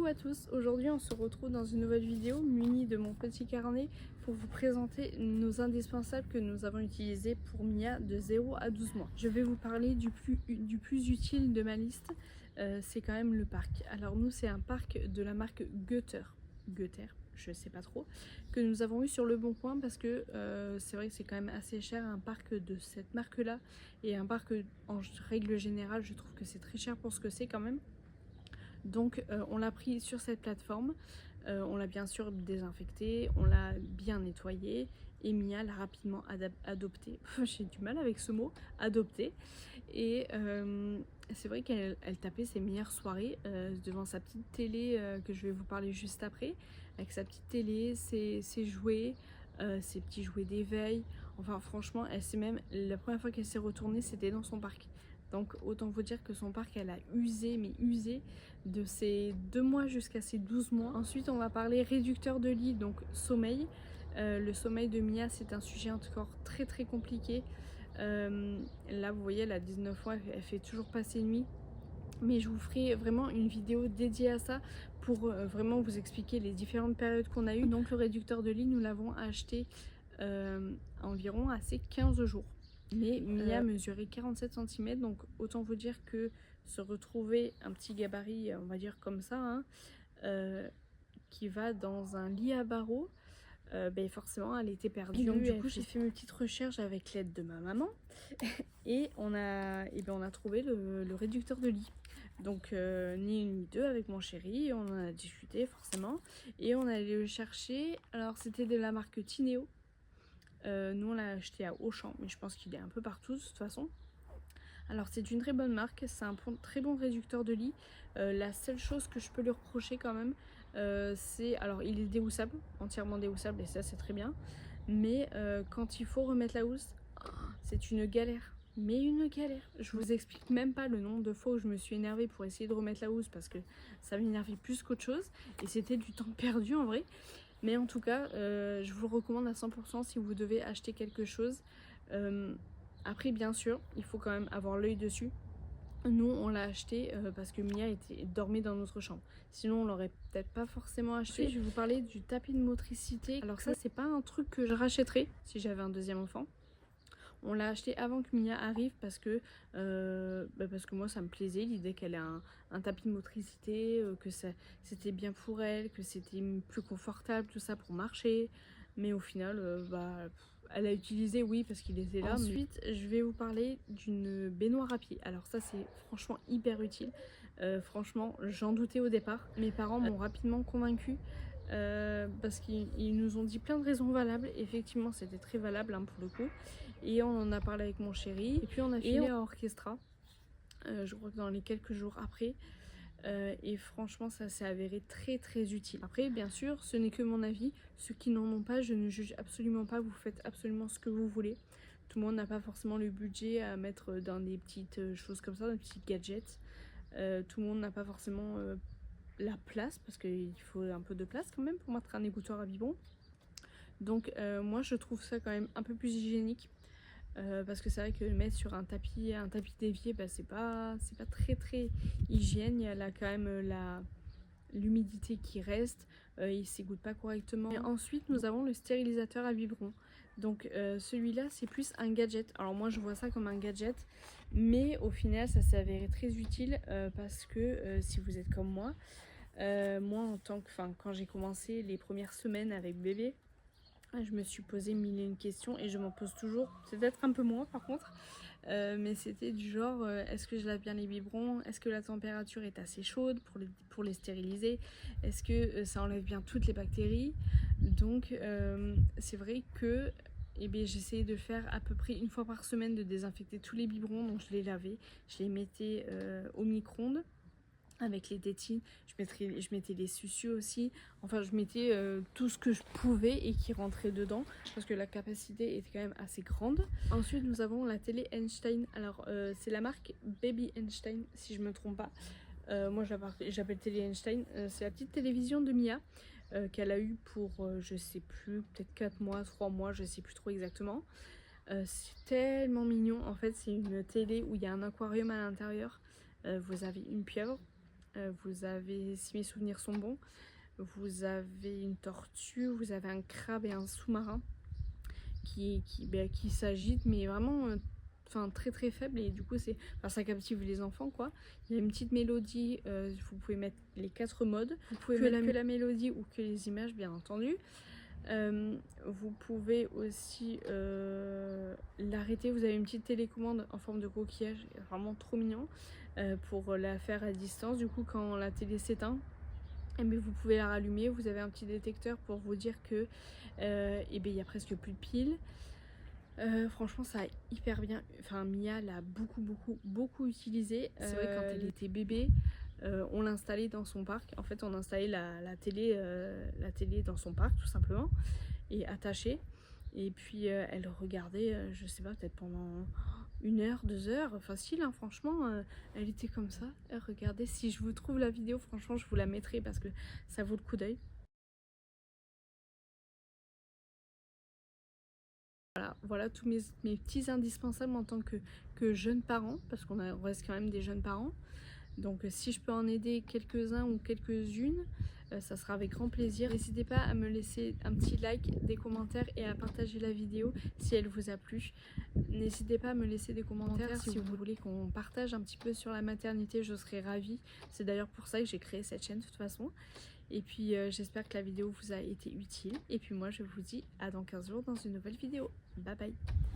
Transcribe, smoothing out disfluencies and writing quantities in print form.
Coucou à tous, aujourd'hui on se retrouve dans une nouvelle vidéo munie de mon petit carnet pour vous présenter nos indispensables que nous avons utilisés pour Mia de 0 à 12 mois. Je vais vous parler du plus utile de ma liste, c'est quand même le parc. Alors nous c'est un parc de la marque Goether, je sais pas trop, que nous avons eu sur le Bon Coin parce que c'est vrai que c'est quand même assez cher un parc de cette marque là, et un parc en règle générale je trouve que c'est très cher pour ce que c'est quand même. Donc on l'a pris sur cette plateforme, on l'a bien sûr désinfecté, on l'a bien nettoyé et Mia l'a rapidement adopté. J'ai du mal avec ce mot, adopté. Et c'est vrai qu'elle tapait ses meilleures soirées devant sa petite télé que je vais vous parler juste après, avec sa petite télé, ses jouets, ses petits jouets d'éveil. Enfin franchement, elle s'est même, la première fois qu'elle s'est retournée, c'était dans son parc. Donc autant vous dire que son parc, elle a usé, mais usé de ses 2 mois jusqu'à ses 12 mois. Ensuite, on va parler réducteur de lit, donc sommeil. Le sommeil de Mia, c'est un sujet encore très très compliqué. Là, vous voyez, elle a 19 mois, elle fait toujours pas ses nuits. Mais je vous ferai vraiment une vidéo dédiée à ça pour vraiment vous expliquer les différentes périodes qu'on a eues. Donc le réducteur de lit, nous l'avons acheté environ à ses 15 jours. Mais Mia mesurait 47 cm, donc autant vous dire que se retrouver un petit gabarit, on va dire comme ça, hein, qui va dans un lit à barreaux, ben forcément elle était perdue. Donc du coup j'ai fait mes petites recherches avec l'aide de ma maman et on a trouvé le réducteur de lit. Donc ni une ni deux avec mon chéri, on en a discuté forcément et on allait le chercher. Alors c'était de la marque Tineo. Nous on l'a acheté à Auchan, mais je pense qu'il est un peu partout de toute façon. Alors c'est une très bonne marque, c'est un très bon réducteur de lit. La seule chose que je peux lui reprocher quand même, c'est, alors il est déhoussable, entièrement déhoussable et ça c'est très bien. Mais quand il faut remettre la housse, c'est une galère. Mais une galère. Je vous explique même pas le nombre de fois où je me suis énervée pour essayer de remettre la housse parce que ça m'énervait plus qu'autre chose. Et c'était du temps perdu en vrai. Mais en tout cas, je vous le recommande à 100% si vous devez acheter quelque chose. Après, bien sûr, il faut quand même avoir l'œil dessus. Nous, on l'a acheté parce que Mia dormait dans notre chambre. Sinon, on l'aurait peut-être pas forcément acheté. Ensuite, je vais vous parler du tapis de motricité. Alors ça, c'est pas un truc que je rachèterais si j'avais un deuxième enfant. On l'a acheté avant que Mia arrive parce que moi ça me plaisait l'idée qu'elle ait un tapis de motricité, que c'était bien pour elle, que c'était plus confortable, tout ça pour marcher. Mais au final, elle a utilisé, oui, parce qu'il était là. Ensuite, je vais vous parler d'une baignoire à pied. Alors ça c'est franchement hyper utile. Franchement, j'en doutais au départ. Mes parents m'ont rapidement convaincue. Parce qu'ils nous ont dit plein de raisons valables. Effectivement c'était très valable hein, pour le coup, et on en a parlé avec mon chéri et puis on a filé à Orchestra je crois que dans les quelques jours après, et franchement ça s'est avéré très très utile. Après bien sûr ce n'est que mon avis, ceux qui n'en ont pas je ne juge absolument pas, vous faites absolument ce que vous voulez. Tout le monde n'a pas forcément le budget à mettre dans des petites choses comme ça, des petits gadgets. Tout le monde n'a pas forcément la place, parce qu'il faut un peu de place quand même pour mettre un égouttoir à biberon. Donc moi je trouve ça quand même un peu plus hygiénique, parce que c'est vrai que mettre sur un tapis d'évier, c'est pas très très hygiène. Il y a là quand même l'humidité qui reste, il s'égoutte pas correctement. Et ensuite nous avons le stérilisateur à biberon. Donc celui-là c'est plus un gadget. Alors moi je vois ça comme un gadget, mais au final ça s'est avéré très utile, parce que si vous êtes comme moi, moi quand j'ai commencé les premières semaines avec bébé, je me suis posé mille et une questions et je m'en pose toujours, peut-être un peu moins par contre, mais c'était du genre est-ce que je lave bien les biberons, est-ce que la température est assez chaude pour les stériliser, est-ce que ça enlève bien toutes les bactéries. Donc c'est vrai que j'essayais de faire à peu près une fois par semaine, de désinfecter tous les biberons. Donc je les lavais, je les mettais au micro-ondes avec les tétines, je mettais les sucieux aussi, enfin je mettais tout ce que je pouvais et qui rentrait dedans, parce que la capacité était quand même assez grande. Ensuite nous avons la télé Einstein. Alors c'est la marque Baby Einstein si je me trompe pas. Moi j'appelle télé Einstein. C'est la petite télévision de Mia qu'elle a eu pour je sais plus, peut-être 4 mois, 3 mois, je sais plus trop exactement. C'est tellement mignon. En fait c'est une télé où il y a un aquarium à l'intérieur. Vous avez une pieuvre vous avez, si mes souvenirs sont bons, vous avez une tortue, vous avez un crabe et un sous-marin qui s'agite, mais vraiment très très faible, et du coup ça captive les enfants quoi. Il y a une petite mélodie, vous pouvez mettre les 4 modes, vous pouvez mettre que la mélodie ou que les images bien entendu. Vous pouvez aussi l'arrêter, vous avez une petite télécommande en forme de coquillage, vraiment trop mignon, pour la faire à distance. Du coup quand la télé s'éteint, vous pouvez la rallumer, vous avez un petit détecteur pour vous dire que il y a presque plus de piles. Franchement ça a hyper bien, Mia l'a beaucoup utilisé. C'est vrai, quand elle était bébé, on l'installait dans son parc. En fait on installait la télé dans son parc tout simplement, et attachée. Et puis elle regardait, je sais pas, peut-être pendant 1 heure, 2 heures, facile hein, franchement, elle était comme ça, elle regardait. Si je vous trouve la vidéo, franchement je vous la mettrai parce que ça vaut le coup d'œil. Voilà tous mes petits indispensables en tant que jeune parent, parce qu'on reste quand même des jeunes parents. Donc si je peux en aider quelques-uns ou quelques-unes, ça sera avec grand plaisir. N'hésitez pas à me laisser un petit like, des commentaires et à partager la vidéo si elle vous a plu. N'hésitez pas à me laisser des commentaires si vous voulez qu'on partage un petit peu sur la maternité, je serais ravie. C'est d'ailleurs pour ça que j'ai créé cette chaîne de toute façon. Et puis j'espère que la vidéo vous a été utile. Et puis moi je vous dis à dans 15 jours dans une nouvelle vidéo. Bye bye.